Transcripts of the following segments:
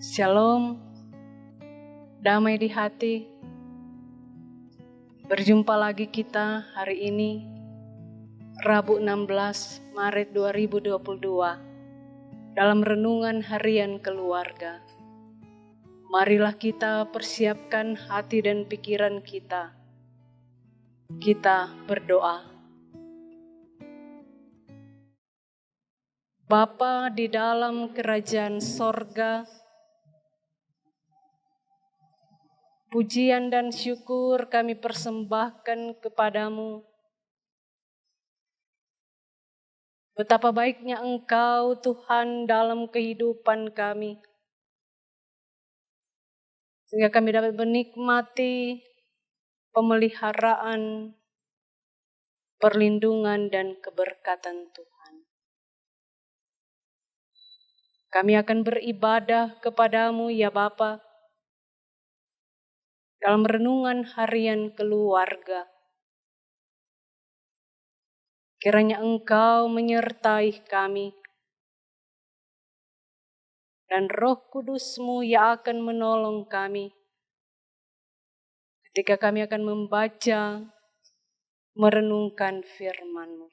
Shalom, damai di hati. Berjumpa lagi kita hari ini, Rabu 16 Maret 2022, dalam renungan harian keluarga. Marilah kita persiapkan hati dan pikiran kita. Kita berdoa. Bapa di dalam kerajaan sorga, pujian dan syukur kami persembahkan kepadamu. Betapa baiknya Engkau Tuhan dalam kehidupan kami. Sehingga kami dapat menikmati pemeliharaan, perlindungan dan keberkatan Tuhan. Kami akan beribadah kepadamu ya Bapa, dalam renungan harian keluarga. Kiranya Engkau menyertai kami, dan Roh Kudus-Mu yang akan menolong kami ketika kami akan membaca, merenungkan firman-Mu.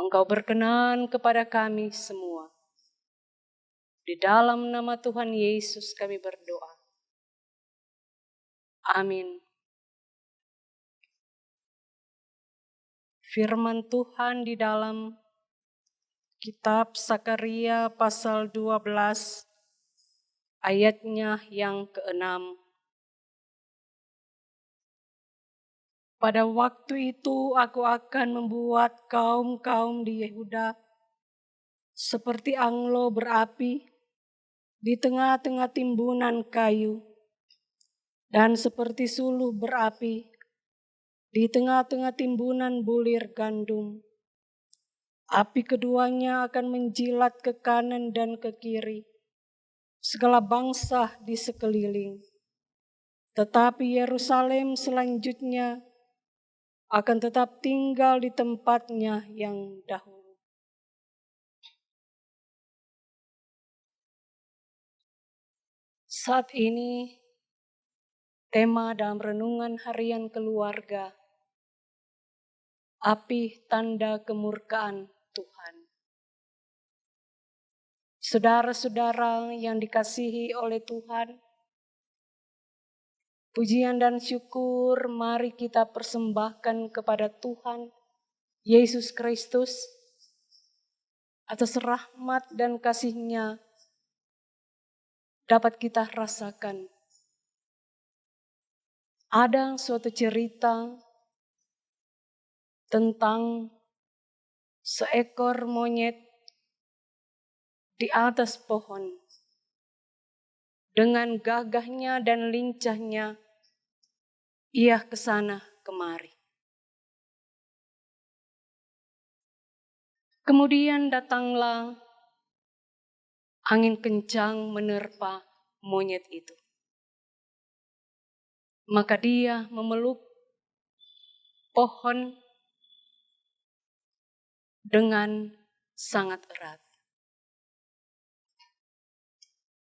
Engkau berkenan kepada kami semua. Di dalam nama Tuhan Yesus kami berdoa. Amin. Firman Tuhan di dalam kitab Sakaria pasal 12 ayatnya yang ke-6. Pada waktu itu aku akan membuat kaum-kaum di Yehuda seperti anglo berapi di tengah-tengah timbunan kayu, dan seperti suluh berapi di tengah-tengah timbunan bulir gandum. Api keduanya akan menjilat ke kanan dan ke kiri segala bangsa di sekeliling. Tetapi Yerusalem selanjutnya akan tetap tinggal di tempatnya yang dahulu. Saat ini, tema dalam renungan harian keluarga, api tanda kemurkaan Tuhan. Saudara-saudara yang dikasihi oleh Tuhan, pujian dan syukur mari kita persembahkan kepada Tuhan Yesus Kristus atas rahmat dan kasih-Nya dapat kita rasakan. Ada suatu cerita tentang seekor monyet di atas pohon. Dengan gagahnya dan lincahnya, ia ke sana kemari. Kemudian datanglah angin kencang menerpa monyet itu. Maka dia memeluk pohon dengan sangat erat.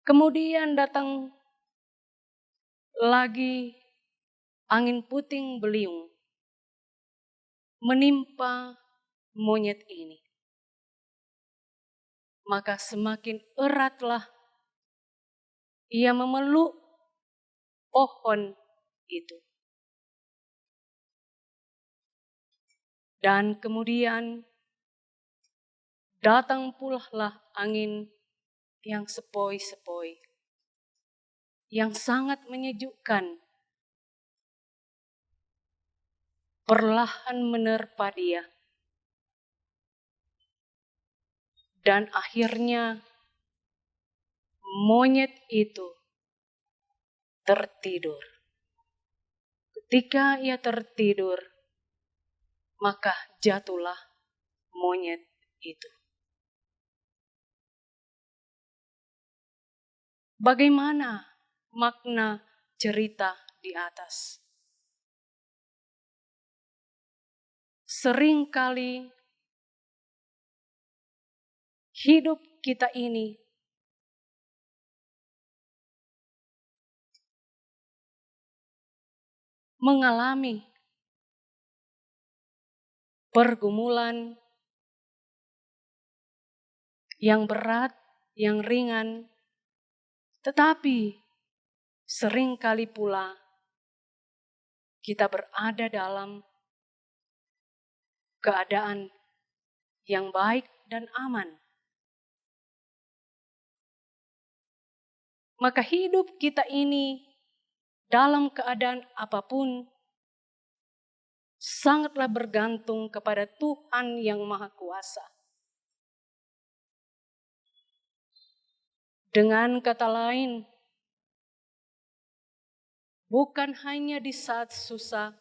Kemudian datang lagi angin puting beliung menimpa monyet ini. Maka semakin eratlah ia memeluk pohon itu. Dan kemudian datang pula angin yang sepoi-sepoi, yang sangat menyejukkan, perlahan menerpa dia. Dan akhirnya monyet itu tertidur. Ketika ia tertidur, maka jatuhlah monyet itu. Bagaimana makna cerita di atas? Seringkali hidup kita ini mengalami pergumulan yang berat, yang ringan, tetapi seringkali pula kita berada dalam keadaan yang baik dan aman. Maka hidup kita ini dalam keadaan apapun sangatlah bergantung kepada Tuhan yang Maha Kuasa. Dengan kata lain, bukan hanya di saat susah,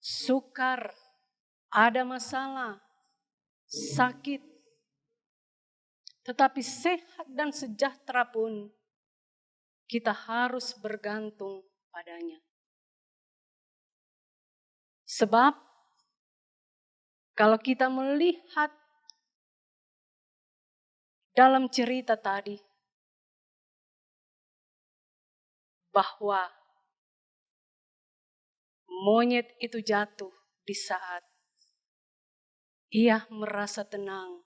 sukar, ada masalah, sakit, tetapi sehat dan sejahtera pun kita harus bergantung padanya. Sebab kalau kita melihat dalam cerita tadi bahwa monyet itu jatuh di saat ia merasa tenang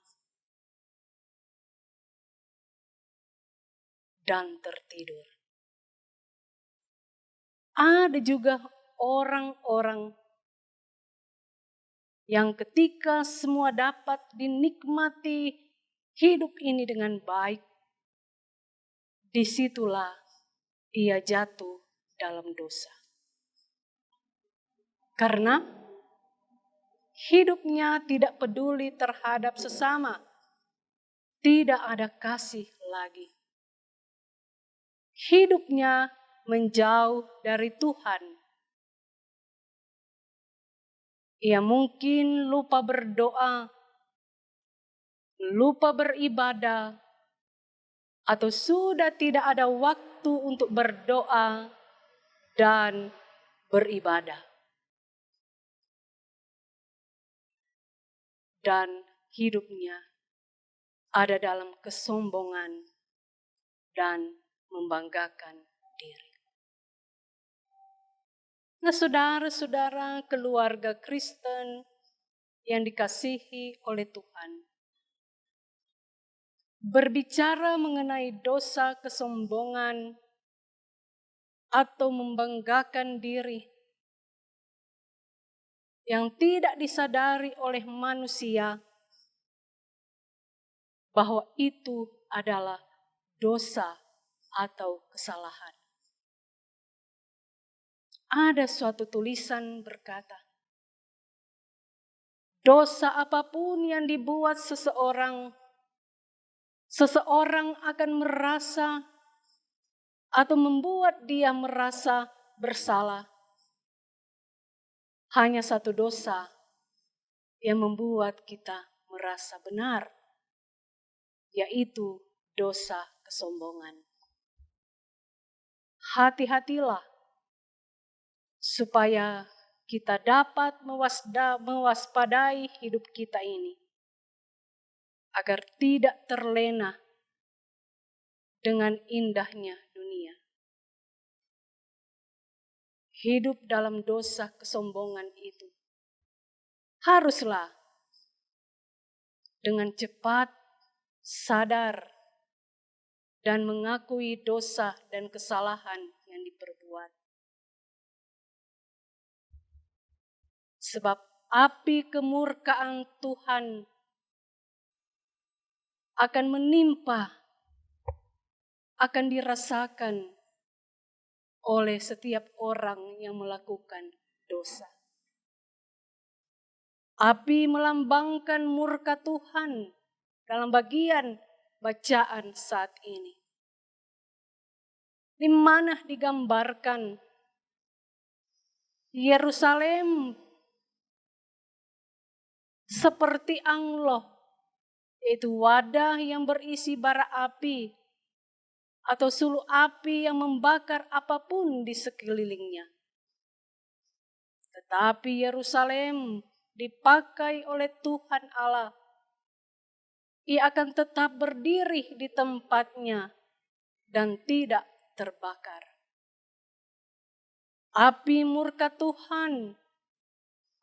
dan tertidur. Ada juga orang-orang yang ketika semua dapat dinikmati hidup ini dengan baik, disitulah ia jatuh dalam dosa. Karena hidupnya tidak peduli terhadap sesama, tidak ada kasih lagi. Hidupnya menjauh dari Tuhan. Ia mungkin lupa berdoa, lupa beribadah, atau sudah tidak ada waktu untuk berdoa dan beribadah. Dan hidupnya ada dalam kesombongan dan membanggakan diri. Nah, saudara-saudara keluarga Kristen yang dikasihi oleh Tuhan, berbicara mengenai dosa kesombongan atau membanggakan diri yang tidak disadari oleh manusia bahwa itu adalah dosa atau kesalahan. Ada suatu tulisan berkata, dosa apapun yang dibuat seseorang akan merasa atau membuat dia merasa bersalah. Hanya satu dosa yang membuat kita merasa benar, yaitu dosa kesombongan. Hati-hatilah supaya kita dapat mewaspadai hidup kita ini, agar tidak terlena dengan indahnya dunia. Hidup dalam dosa kesombongan itu haruslah dengan cepat sadar dan mengakui dosa dan kesalahan yang diperbuat. Sebab api kemurkaan Tuhan akan menimpa, akan dirasakan oleh setiap orang yang melakukan dosa. Api melambangkan murka Tuhan dalam bagian bacaan saat ini, di mana digambarkan Yerusalem seperti angloh, yaitu wadah yang berisi bara api atau sulu api yang membakar apapun di sekelilingnya. Tetapi Yerusalem dipakai oleh Tuhan Allah, ia akan tetap berdiri di tempatnya dan tidak terbakar. Api murka Tuhan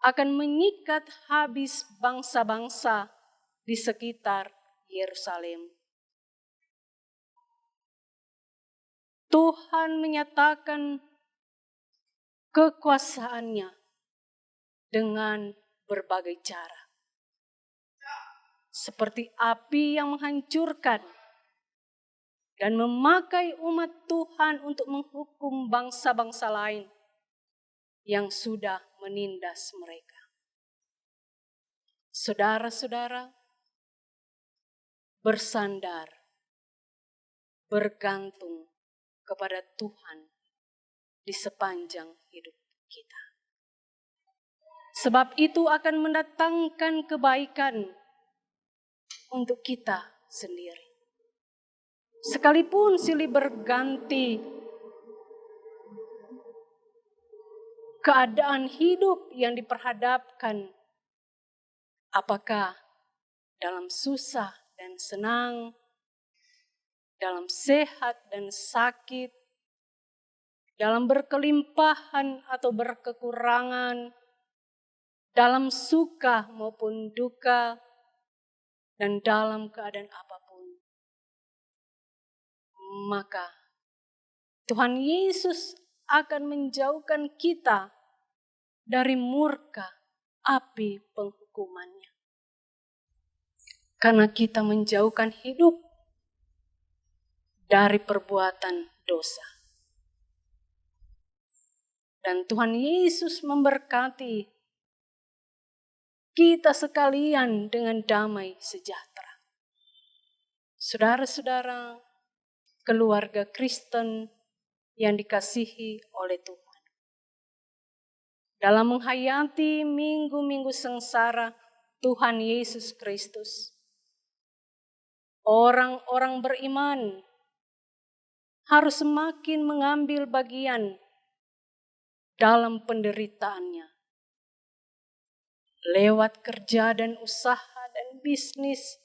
akan menyikat habis bangsa-bangsa di sekitar Yerusalem. Tuhan menyatakan kekuasaannya dengan berbagai cara. Seperti api yang menghancurkan dan memakai umat Tuhan untuk menghukum bangsa-bangsa lain yang sudah menindas mereka. Saudara-saudara, bersandar, bergantung kepada Tuhan di sepanjang hidup kita. Sebab itu akan mendatangkan kebaikan untuk kita sendiri. Sekalipun silih berganti keadaan hidup yang diperhadapkan, apakah dalam susah dan senang, dalam sehat dan sakit, dalam berkelimpahan atau berkekurangan, dalam suka maupun duka, dan dalam keadaan apapun. Maka Tuhan Yesus akan menjauhkan kita dari murka api penghukumannya. Karena kita menjauhkan hidup dari perbuatan dosa. Dan Tuhan Yesus memberkati kita sekalian dengan damai sejahtera. Saudara-saudara, keluarga Kristen yang dikasihi oleh Tuhan. Dalam menghayati minggu-minggu sengsara Tuhan Yesus Kristus, orang-orang beriman harus semakin mengambil bagian dalam penderitaannya. Lewat kerja dan usaha dan bisnis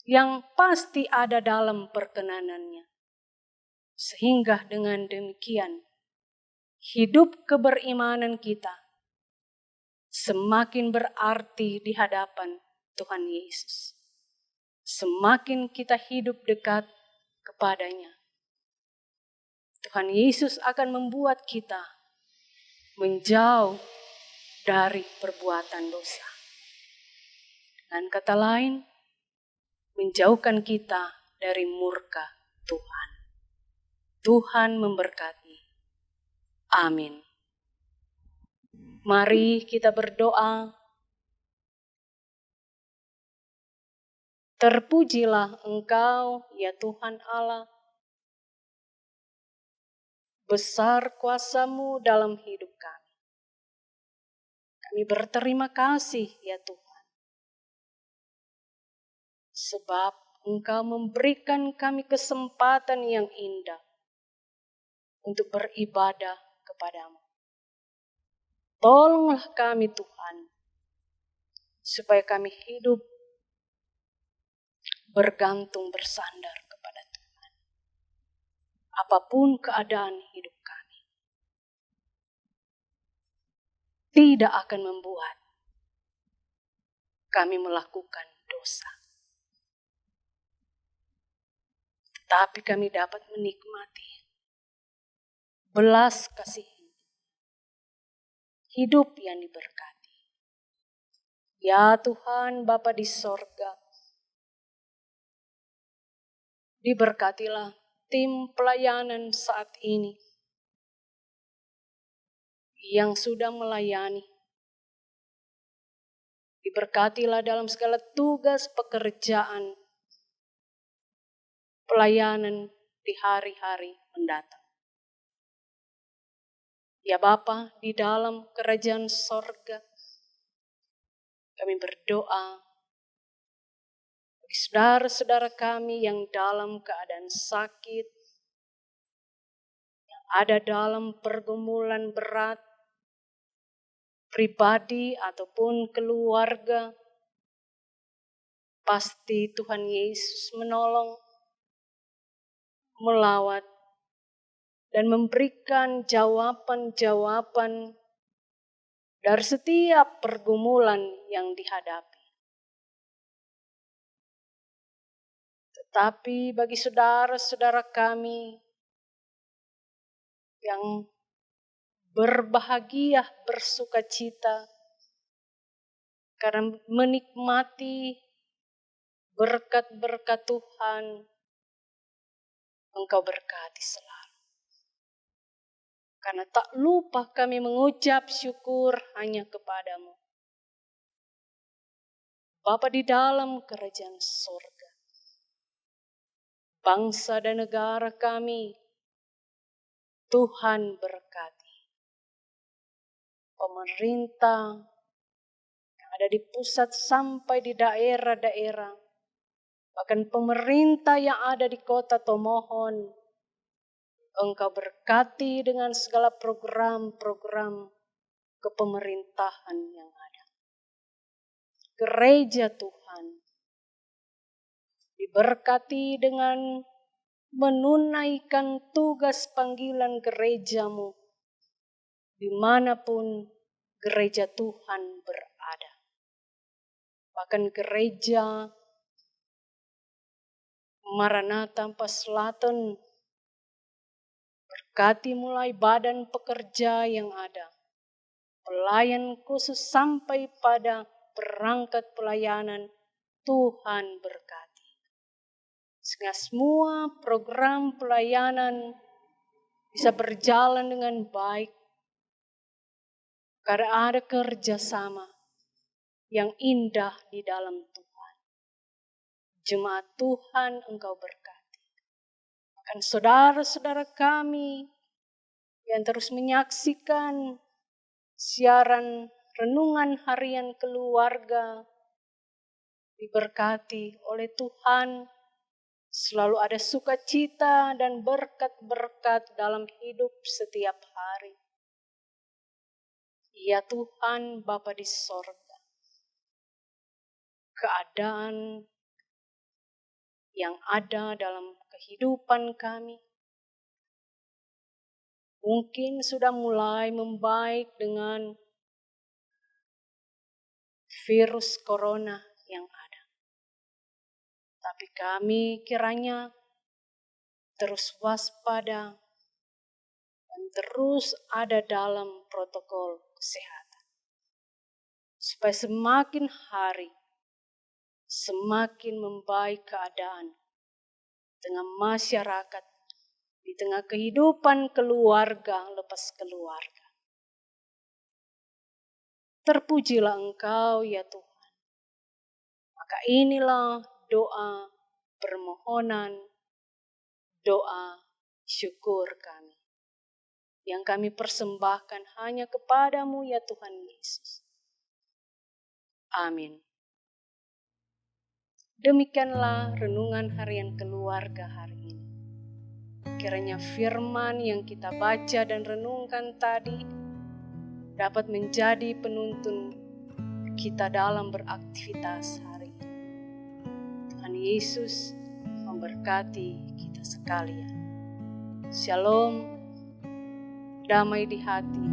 yang pasti ada dalam perkenanannya. Sehingga dengan demikian, hidup keberimanan kita semakin berarti di hadapan Tuhan Yesus. Semakin kita hidup dekat kepadanya, Tuhan Yesus akan membuat kita menjauh dari perbuatan dosa. Dengan kata lain, menjauhkan kita dari murka Tuhan. Tuhan memberkati. Amin. Mari kita berdoa. Terpujilah Engkau, ya Tuhan Allah. Besar kuasa-Mu dalam hidup kami. Kami berterima kasih, ya Tuhan. Sebab Engkau memberikan kami kesempatan yang indah untuk beribadah kepadamu. Tolonglah kami Tuhan, supaya kami hidup bergantung bersandar kepada Tuhan. Apapun keadaan hidup kami, tidak akan membuat kami melakukan dosa. Tetapi kami dapat menikmati belas kasih hidup yang diberkati. Ya Tuhan Bapa di sorga, diberkatilah tim pelayanan saat ini yang sudah melayani. Diberkatilah dalam segala tugas pekerjaan pelayanan di hari-hari mendatang. Ya Bapa, di dalam kerajaan sorga, kami berdoa bagi saudara-saudara kami yang dalam keadaan sakit, yang ada dalam pergumulan berat, pribadi ataupun keluarga. Pasti Tuhan Yesus menolong, melawat, dan memberikan jawaban-jawaban dari setiap pergumulan yang dihadapi. Tetapi bagi saudara-saudara kami yang berbahagia, bersukacita, karena menikmati berkat-berkat Tuhan, Engkau berkati selalu. Karena tak lupa kami mengucap syukur hanya kepadamu. Bapa di dalam kerajaan surga, bangsa dan negara kami, Tuhan berkati. Pemerintah yang ada di pusat sampai di daerah-daerah, bahkan pemerintah yang ada di kota Tomohon, Engkau berkati dengan segala program-program kepemerintahan yang ada. Gereja Tuhan diberkati dengan menunaikan tugas panggilan gerejamu dimanapun gereja Tuhan berada. Bahkan gereja Maranatha Ampas Selatan berkati mulai badan pekerja yang ada, pelayan khusus sampai pada perangkat pelayanan, Tuhan berkati. Sehingga semua program pelayanan bisa berjalan dengan baik, karena ada kerjasama yang indah di dalam Tuhan. Jemaat Tuhan, Engkau berkati. Bahkan saudara-saudara kami yang terus menyaksikan siaran renungan harian keluarga, diberkati oleh Tuhan, selalu ada sukacita dan berkat-berkat dalam hidup setiap hari. Ya Tuhan Bapa di sorga, keadaan yang ada dalam kehidupan kami mungkin sudah mulai membaik dengan virus corona yang ada. Tapi kami kiranya terus waspada dan terus ada dalam protokol kesehatan. Supaya semakin hari, semakin membaik keadaan dengan masyarakat, di tengah kehidupan keluarga lepas keluarga. Terpujilah Engkau ya Tuhan. Maka inilah doa permohonan, doa syukur kami, yang kami persembahkan hanya kepadamu ya Tuhan Yesus. Amin. Demikianlah renungan harian keluarga hari ini. Kiranya firman yang kita baca dan renungkan tadi dapat menjadi penuntun kita dalam beraktivitas hari ini. Tuhan Yesus memberkati kita sekalian. Shalom, damai di hati,